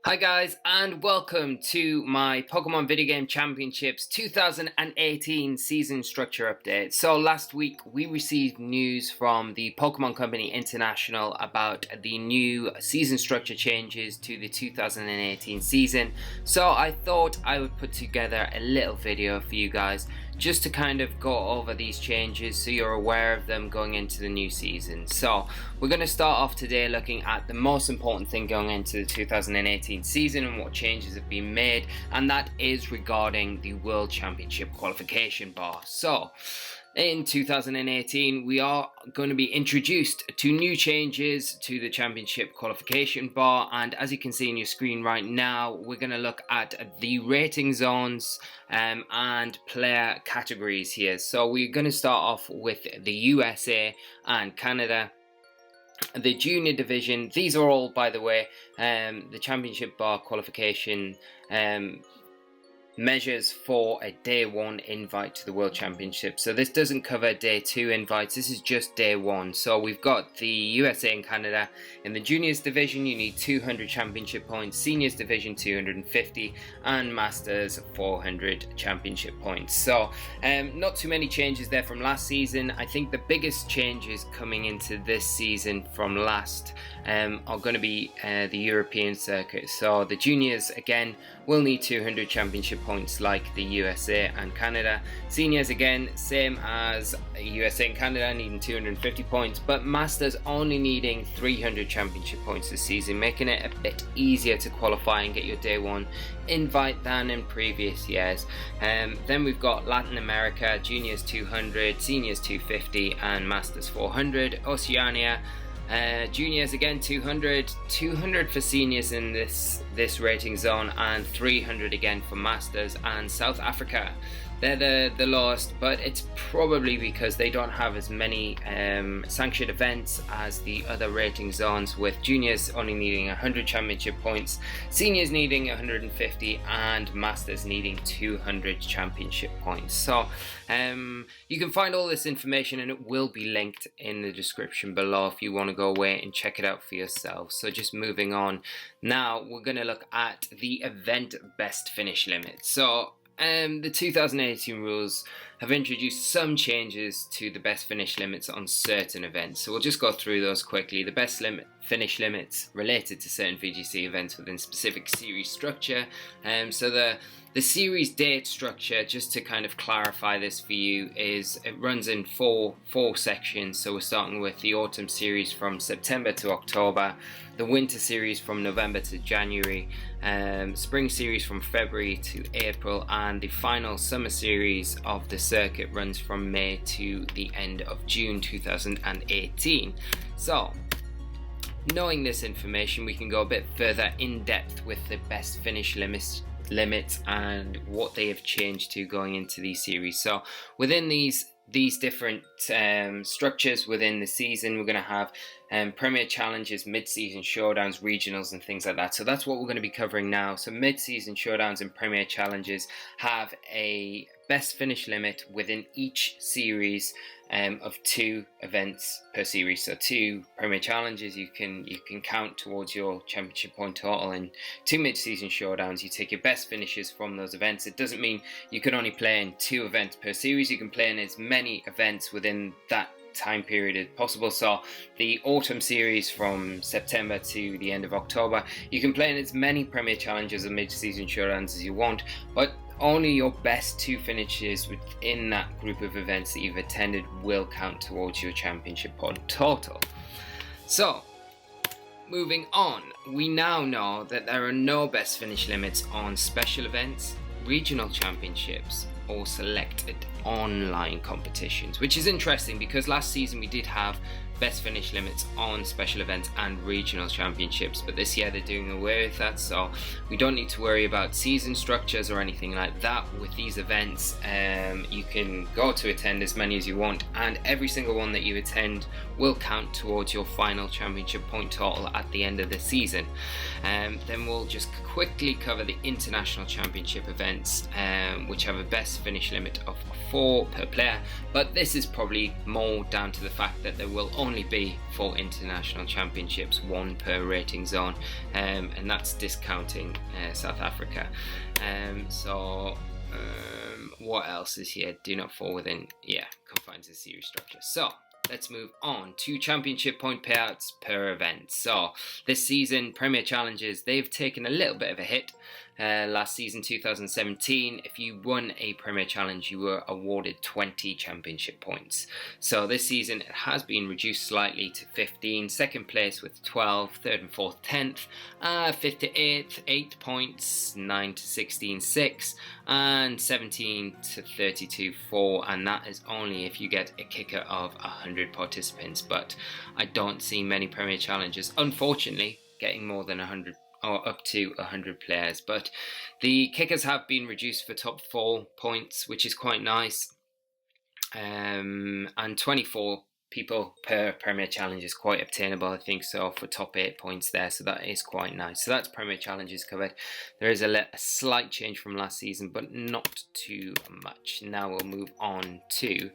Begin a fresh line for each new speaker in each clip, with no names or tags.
Hi guys, and welcome to my Pokemon Video Game Championships 2018 season structure update. So last week we received news from the Pokemon Company International about the new season structure changes to the 2018 season. So I thought I would put together a little video for you guys just to kind of go over these changes so you're aware of them going into the new season. So we're going to start off today looking at the most important thing going into the 2018 season and what changes have been made, and that is regarding the World Championship qualification bar. So in 2018 we are going to be introduced to new changes to the championship qualification bar, and as you can see on your screen right now, we're going to look at the rating zones and player categories here. So we're going to start off with the USA and Canada. The junior division, these are all, by the way, the championship bar qualification measures for a day one invite to the World Championship. So this doesn't cover day two invites, this is just day one. So we've got the USA and Canada. In the juniors division you need 200 championship points, seniors division 250, and masters 400 championship points. So not too many changes there from last season. I think the biggest changes coming into this season from last are going to be the European circuit. So the juniors again will need 200 championship points like the USA and Canada. Seniors again, same as USA and Canada, needing 250 points, but masters only needing 300 championship points this season, making it a bit easier to qualify and get your day one invite than in previous years. Then we've got Latin America, juniors 200, seniors 250, and masters 400. Oceania, juniors again 200 for seniors in this rating zone, and 300 again for masters. And South Africa, they're the lowest, but it's probably because they don't have as many sanctioned events as the other rating zones, with juniors only needing 100 championship points, seniors needing 150, and masters needing 200 championship points. So you can find all this information and it will be linked in the description below if you want to go away and check it out for yourself. So just moving on, now we're going to look at the event best finish limit. So the 2018 rules have introduced some changes to the best finish limits on certain events, so we'll just go through those quickly. The best finish limits related to certain VGC events within specific series structure. So the series date structure, just to kind of clarify this for you, is it runs in four sections. So we're starting with the autumn series from September to October, the winter series from November to January, spring series from February to April, and the final summer series of the circuit runs from May to the end of June 2018. So knowing this information, we can go a bit further in depth with the best finish limits and what they have changed to going into these series. So within these different structures within the season, we're going to have Premier Challenges, Mid-Season Showdowns, Regionals, and things like that. So that's what we're going to be covering now. So Mid-Season Showdowns and Premier Challenges have a best finish limit within each series of 2 events per series. So 2 Premier Challenges you can count towards your championship point total, and 2 Mid-Season Showdowns, you take your best finishes from those events. It doesn't mean you can only play in 2 events per series. You can play in as many events within that time period as possible. So the autumn series from September to the end of October, you can play in as many Premier Challenges and Mid-Season Showdowns as you want, but only your best 2 finishes within that group of events that you've attended will count towards your championship point total. So moving on, we now know that there are no best finish limits on special events, regional championships, or selected online competitions, which is interesting because last season we did have best finish limits on special events and regional championships, but this year they're doing away with that, so we don't need to worry about season structures or anything like that with these events. You can go to attend as many as you want, and every single one that you attend will count towards your final championship point total at the end of the season. Then we'll just quickly cover the international championship events, which have a best finish limit of 4 per player, but this is probably more down to the fact that there will only be 4 international championships, 1 per rating zone, and that's discounting South Africa. What else is here? Do not fall within, confines of series structure. So let's move on to championship point payouts per event. So this season, Premier Challenges, they've taken a little bit of a hit. Last season, 2017, if you won a Premier Challenge, you were awarded 20 championship points. So this season, it has been reduced slightly to 15. Second place with 12, third and fourth, 10th, 5th to 8th, 8 points, 9 to 16, 6, and 17 to 32, 4. And that is only if you get a kicker of 100 participants. But I don't see many Premier Challenges, unfortunately, getting more than 100 or up to 100 players. But the kickers have been reduced for top 4 points, which is quite nice, and 24 people per Premier Challenge is quite obtainable, I think, so for top 8 points there, so that is quite nice. So that's Premier Challenges covered. There is a slight change from last season, but not too much. Now we'll move on to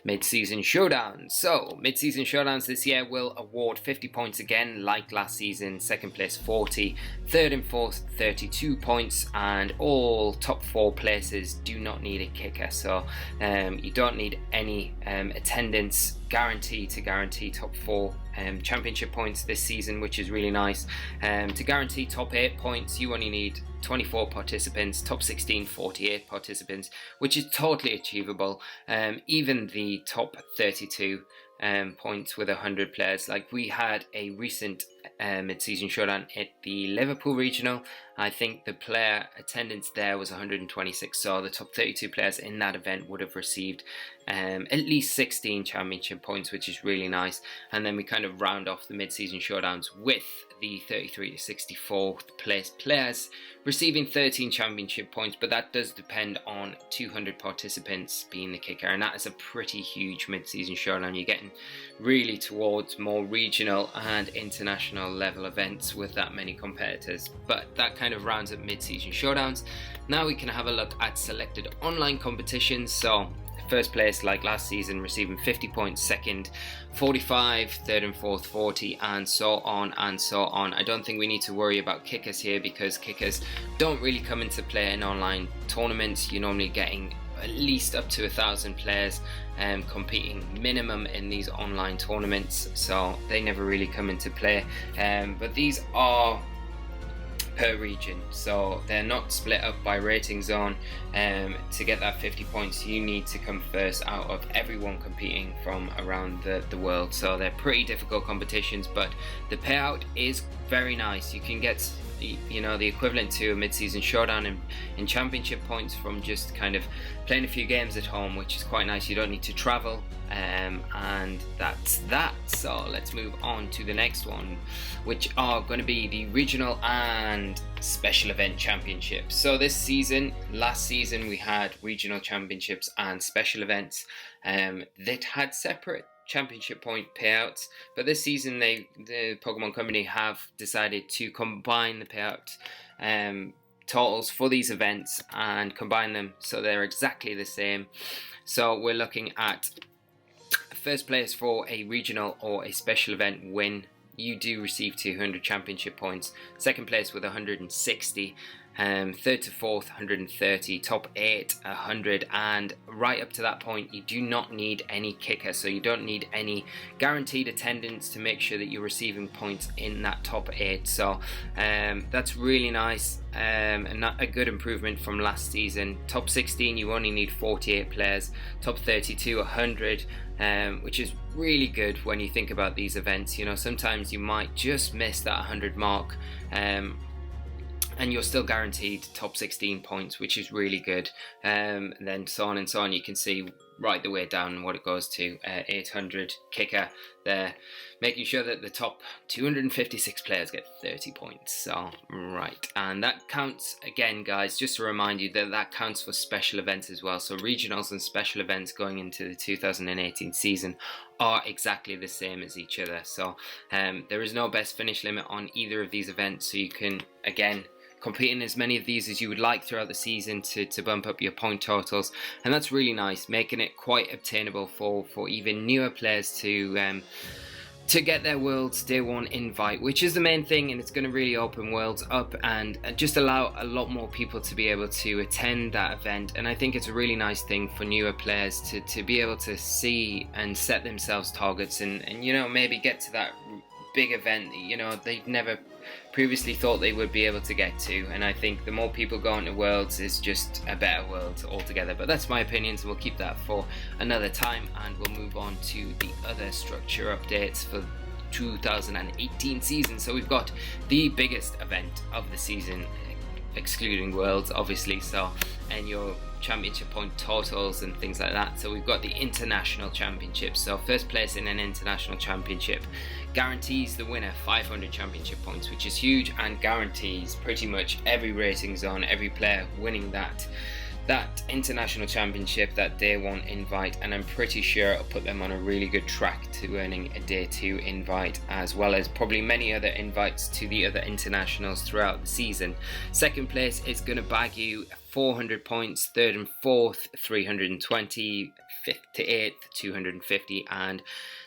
mid-season showdowns. So mid-season showdowns this year will award 50 points again, like last season. Second place 40, third and fourth 32 points, and all top 4 places do not need a kicker, so you don't need any attendance guarantee to guarantee top 4 championship points this season, which is really nice. To guarantee top 8 points, you only need 24 participants, top 16 48 participants, which is totally achievable. Even the top 32 points with 100 players, like we had a recent mid-season showdown at the Liverpool regional. I think the player attendance there was 126, so the top 32 players in that event would have received at least 16 championship points, which is really nice. And then we kind of round off the mid-season showdowns with the 33 to 64th place players receiving 13 championship points, but that does depend on 200 participants being the kicker, and that is a pretty huge mid-season showdown. You're getting really towards more regional and international level events with that many competitors, but that kind of rounds up mid-season showdowns. Now we can have a look at selected online competitions. So first place, like last season, receiving 50 points, second 45, third and fourth 40, and so on and so on. I don't think we need to worry about kickers here, because kickers don't really come into play in online tournaments. You're normally getting at least up to 1,000 players competing minimum in these online tournaments, so they never really come into play. But these are per region, so they're not split up by rating zone. To get that 50 points, you need to come first out of everyone competing from around the world, so they're pretty difficult competitions, but the payout is very nice. You can get, you know, the equivalent to a mid-season showdown in championship points from just kind of playing a few games at home, which is quite nice. You don't need to travel, and that's that. So let's move on to the next one, which are going to be the regional and special event championships. So this season, last season, we had regional championships and special events that had separate championship point payouts, but this season the Pokemon Company have decided to combine the payout totals for these events and combine them so they're exactly the same. So we're looking at first place for a regional or a special event win. You do receive 200 championship points. Second place with 160. Third to fourth 130, top 8 100, and right up to that point you do not need any kicker, so you don't need any guaranteed attendance to make sure that you're receiving points in that top 8. So that's really nice, and a good improvement from last season. Top 16 you only need 48 players, top 32 100, which is really good when you think about these events. You know, sometimes you might just miss that 100 mark, and you're still guaranteed top 16 points, which is really good. And then so on and so on. You can see right the way down what it goes to. 800 kicker there, making sure that the top 256 players get 30 points. So right, and that counts again, guys, just to remind you that that counts for special events as well. So regionals and special events going into the 2018 season are exactly the same as each other. So there is no best finish limit on either of these events, so you can again compete in as many of these as you would like throughout the season to bump up your point totals, and that's really nice, making it quite obtainable for even newer players to get their Worlds Day 1 invite, which is the main thing, and it's going to really open Worlds up and just allow a lot more people to be able to attend that event. And I think it's a really nice thing for newer players to be able to see and set themselves targets and you know, maybe get to that big event that, you know, they've never previously thought they would be able to get to. And I think the more people going to Worlds is just a better world altogether. But that's my opinion, so we'll keep that for another time, and we'll move on to the other structure updates for 2018 season. So we've got the biggest event of the season, excluding Worlds obviously, so, and your championship point totals and things like that. So we've got the international championship. So first place in an international championship guarantees the winner 500 championship points, which is huge, and guarantees pretty much every racing zone, every player winning that international championship, that day 1 invite. And I'm pretty sure it'll put them on a really good track to earning a day 2 invite, as well as probably many other invites to the other internationals throughout the season. Second place is going to bag you 400 points, third and fourth 320, fifth to 8th 250, and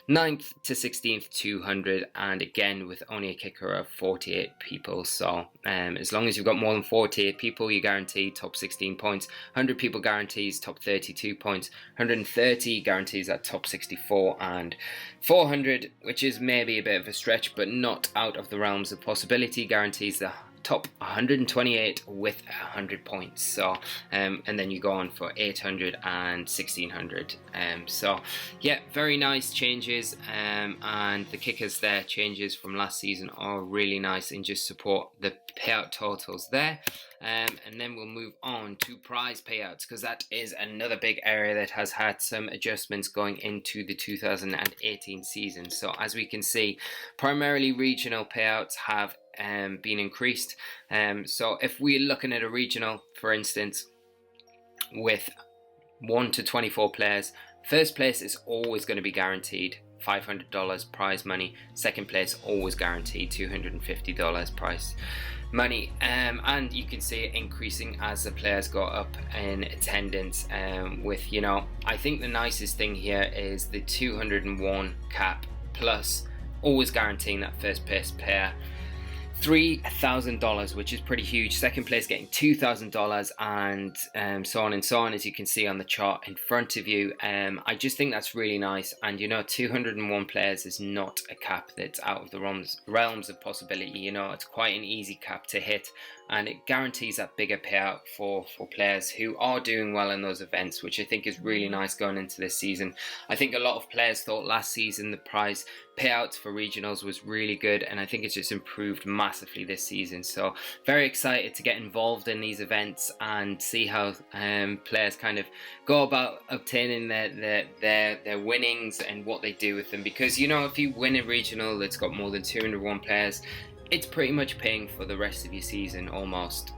9th to 16th 200, and again with only a kicker of 48 people. So as long as you've got more than 48 people, you guarantee top 16 points. 100 people guarantees top 32 points, 130 guarantees at top 64, and 400, which is maybe a bit of a stretch but not out of the realms of possibility, guarantees the top 128 with 100 points. So and then you go on for 800 and 1600. So yeah, very nice changes, and the kickers there, changes from last season, are really nice and just support the payout totals there. And then we'll move on to prize payouts, because that is another big area that has had some adjustments going into the 2018 season. So as we can see, primarily regional payouts have been increased. So if we're looking at a regional, for instance, with 1 to 24 players, first place is always going to be guaranteed $500 prize money. Second place always guaranteed $250 prize money, and you can see it increasing as the players go up in attendance. With, you know, I think the nicest thing here is the 201 cap plus, always guaranteeing that first place player $3,000, which is pretty huge. Second place getting $2,000, and so on and so on, as you can see on the chart in front of you. I just think that's really nice, and you know, 201 players is not a cap that's out of the realms of possibility. You know, it's quite an easy cap to hit, and it guarantees that bigger payout for players who are doing well in those events, which I think is really nice going into this season. I think a lot of players thought last season the prize payouts for regionals was really good, and I think it's just improved massively this season. So very excited to get involved in these events and see how players kind of go about obtaining their winnings and what they do with them, because you know, if you win a regional that's got more than 201 players, it's pretty much paying for the rest of your season almost,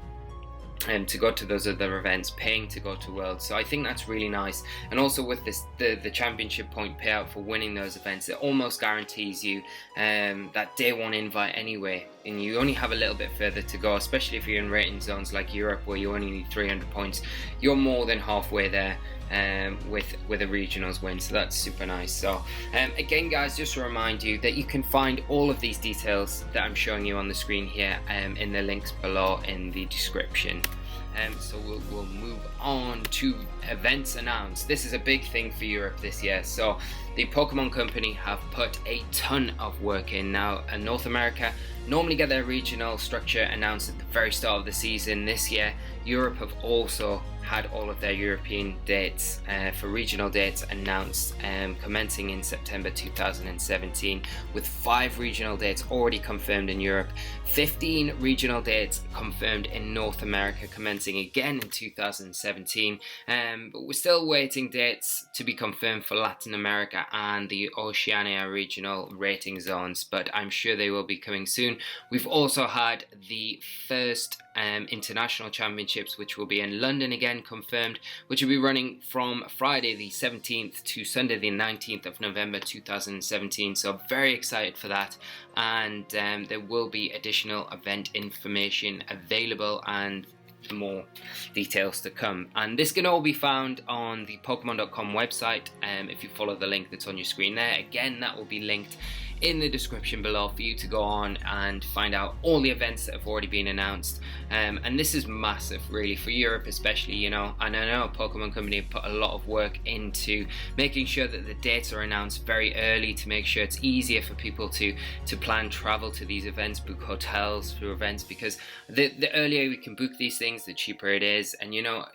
to go to those other events, paying to go to Worlds. So I think that's really nice. And also with this, the championship point payout for winning those events, it almost guarantees you that day 1 invite anyway, and you only have a little bit further to go, especially if you're in rating zones like Europe where you only need 300 points. You're more than halfway there with a regionals win, so that's super nice. So again, guys, just to remind you that you can find all of these details that I'm showing you on the screen here in the links below in the description. So we'll move on to events announced. This is a big thing for Europe this year. So the Pokemon Company have put a ton of work in now, and North America normally get their regional structure announced at the very start of the season. This year, Europe have also had all of their European dates for regional dates announced, commencing in September 2017, with 5 regional dates already confirmed in Europe, 15 regional dates confirmed in North America, commencing again in 2017, but we're still waiting dates to be confirmed for Latin America and the Oceania regional rating zones, but I'm sure they will be coming soon. We've also had the first international championships, which will be in London again, confirmed, which will be running from Friday the 17th to Sunday the 19th of November 2017, so very excited for that. And there will be additional event information available and more details to come, and this can all be found on the Pokemon.com website. If you follow the link that's on your screen there, again, that will be linked in the description below for you to go on and find out all the events that have already been announced. And this is massive, really, for Europe especially, you know, and I know Pokemon Company have put a lot of work into making sure that the dates are announced very early to make sure it's easier for people to plan travel to these events, book hotels for events, because the earlier we can book these things, the cheaper it is. And you know,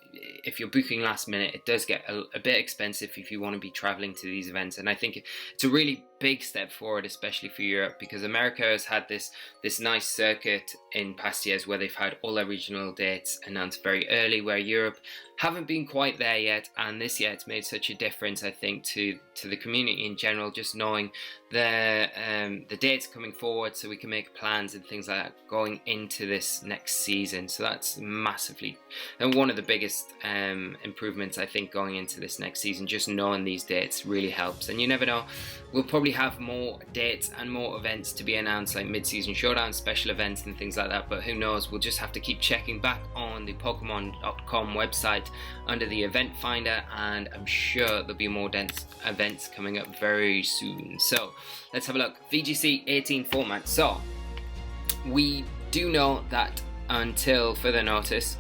if you're booking last minute, it does get a bit expensive if you want to be traveling to these events. And I think it's a really big step forward, especially for Europe, because America has had this nice circuit in past years where they've had all their regional dates announced very early, where Europe haven't been quite there yet. And this year it's made such a difference, I think, to the community in general, just knowing the dates coming forward, so we can make plans and things like that going into this next season. So that's massively and one of the biggest improvements, I think, going into this next season. Just knowing these dates really helps. And you never know, we'll probably have more dates and more events to be announced, like mid-season showdowns, special events and things like that, but who knows, we'll just have to keep checking back on the Pokemon.com website under the event finder, and I'm sure there'll be more events coming up very soon. So let's have a look. VGC 18 format. So we do know that until further notice,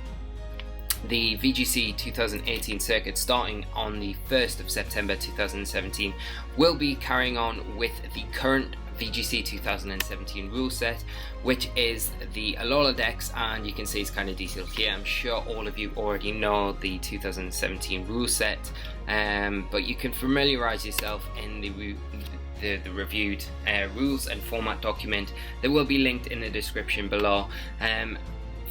the VGC 2018 circuit, starting on the 1st of September 2017, will be carrying on with the current VGC 2017 rule set, which is the Alola Dex, and you can see it's kind of detailed here. I'm sure all of you already know the 2017 rule set, but you can familiarize yourself in the reviewed rules and format document that will be linked in the description below.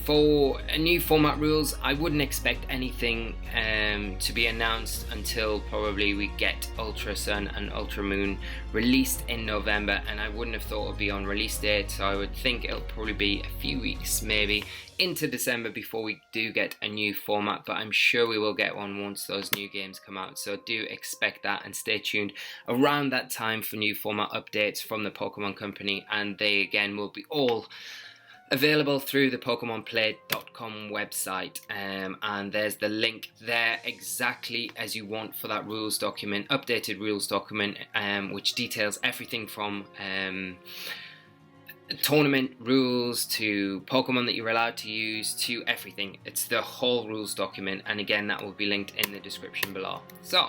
For a new format rules, I wouldn't expect anything to be announced until probably we get Ultra Sun and Ultra Moon released in November, and I wouldn't have thought it would be on release date, so I would think it'll probably be a few weeks, maybe into December, before we do get a new format. But I'm sure we will get one once those new games come out, so do expect that, and stay tuned around that time for new format updates from the Pokemon Company, and they again will be all available through the PokemonPlay.com website, and there's the link there exactly as you want for that rules document, updated rules document, which details everything from tournament rules to Pokemon that you're allowed to use to everything. It's the whole rules document, and again, that will be linked in the description below. So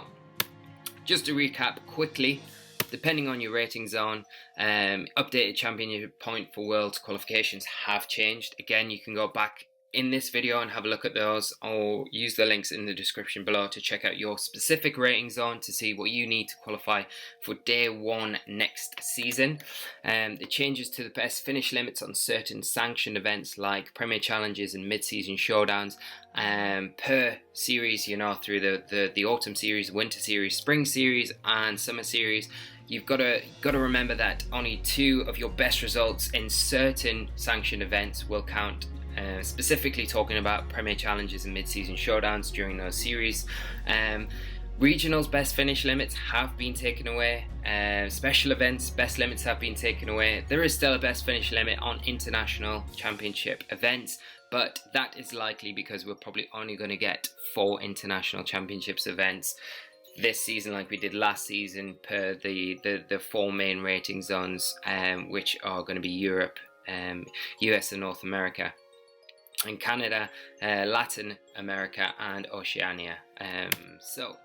just to recap quickly, depending on your rating zone, updated championship point for Worlds qualifications have changed. Again, you can go back in this video and have a look at those, or use the links in the description below to check out your specific rating zone to see what you need to qualify for day 1 next season. The changes to the best finish limits on certain sanctioned events like Premier Challenges and mid-season showdowns per series, you know, through the autumn series, winter series, spring series and summer series. You've got to remember that only 2 of your best results in certain sanctioned events will count. Specifically talking about Premier Challenges and mid-season showdowns during those series. Regionals best finish limits have been taken away. Special events best limits have been taken away. There is still a best finish limit on international championship events, but that is likely because we're probably only going to get 4 international championships events this season, like we did last season, per the 4 main rating zones, which are going to be Europe, US and North America, and Canada, Latin America and Oceania. So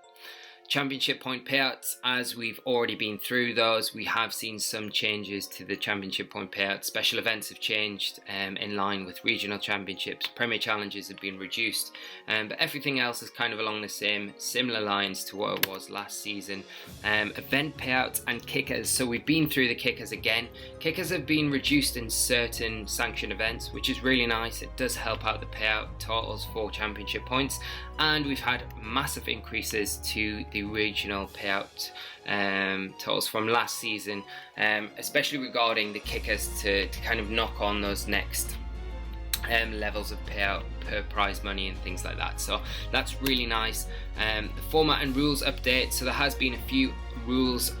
Championship point payouts, as we've already been through those, we have seen some changes to the championship point payouts. Special events have changed in line with regional championships. Premier challenges have been reduced, but everything else is kind of along the similar lines to what it was last season. Event payouts and kickers. So we've been through the kickers again. Kickers have been reduced in certain sanctioned events, which is really nice. It does help out the payout totals for championship points, and we've had massive increases to the regional payout totals from last season, especially regarding the kickers to kind of knock on those next levels of payout per prize money and things like that. So that's really nice. The format and rules update. So there has been a few rules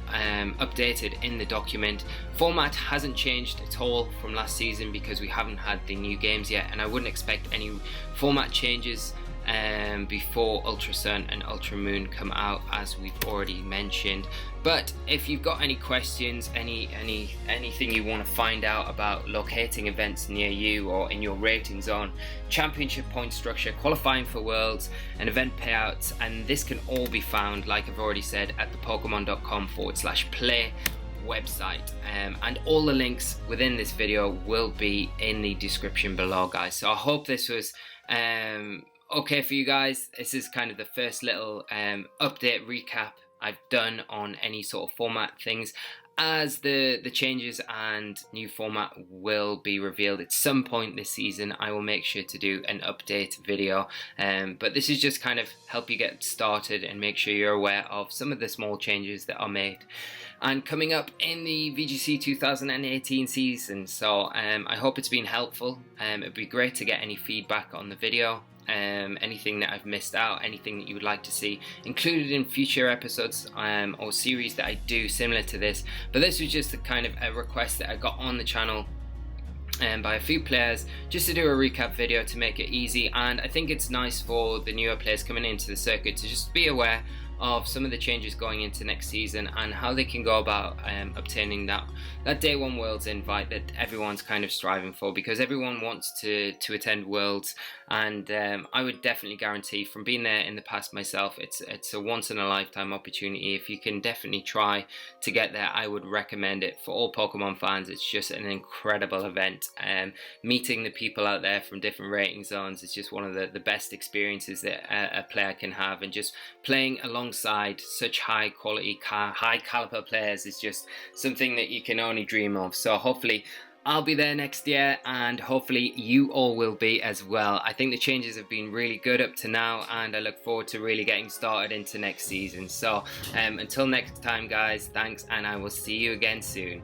updated in the document. Format hasn't changed at all from last season because we haven't had the new games yet, and I wouldn't expect any format changes before Ultra Sun and Ultra Moon come out, as we've already mentioned. But if you've got any questions, anything you want to find out about locating events near you or in your rating zone, championship point structure, qualifying for worlds and event payouts, and this can all be found, like I've already said, at the pokemon.com/play website, and all the links within this video will be in the description below, guys. So I hope this was okay for you guys. This is kind of the first little update recap I've done on any sort of format things, as the changes and new format will be revealed at some point this season. I will make sure to do an update video, but this is just kind of help you get started and make sure you're aware of some of the small changes that are made and coming up in the VGC 2018 season. So I hope it's been helpful. It'd be great to get any feedback on the video. Anything that I've missed out, anything that you would like to see included in future episodes or series that I do similar to this. But this was just a kind of a request that I got on the channel by a few players, just to do a recap video to make it easy. And I think it's nice for the newer players coming into the circuit to just be aware of some of the changes going into next season and how they can go about obtaining that day one Worlds invite that everyone's kind of striving for, because everyone wants to attend Worlds. And I would definitely guarantee, from being there in the past myself, it's a once in a lifetime opportunity. If you can definitely try to get there, I would recommend it for all Pokemon fans. It's just an incredible event. Meeting the people out there from different rating zones is just one of the best experiences that a player can have, and just playing alongside such high quality, high caliber players is just something that you can only dream of. So hopefully I'll be there next year, and hopefully you all will be as well. I think the changes have been really good up to now, and I look forward to really getting started into next season. So until next time, guys, thanks, and I will see you again soon.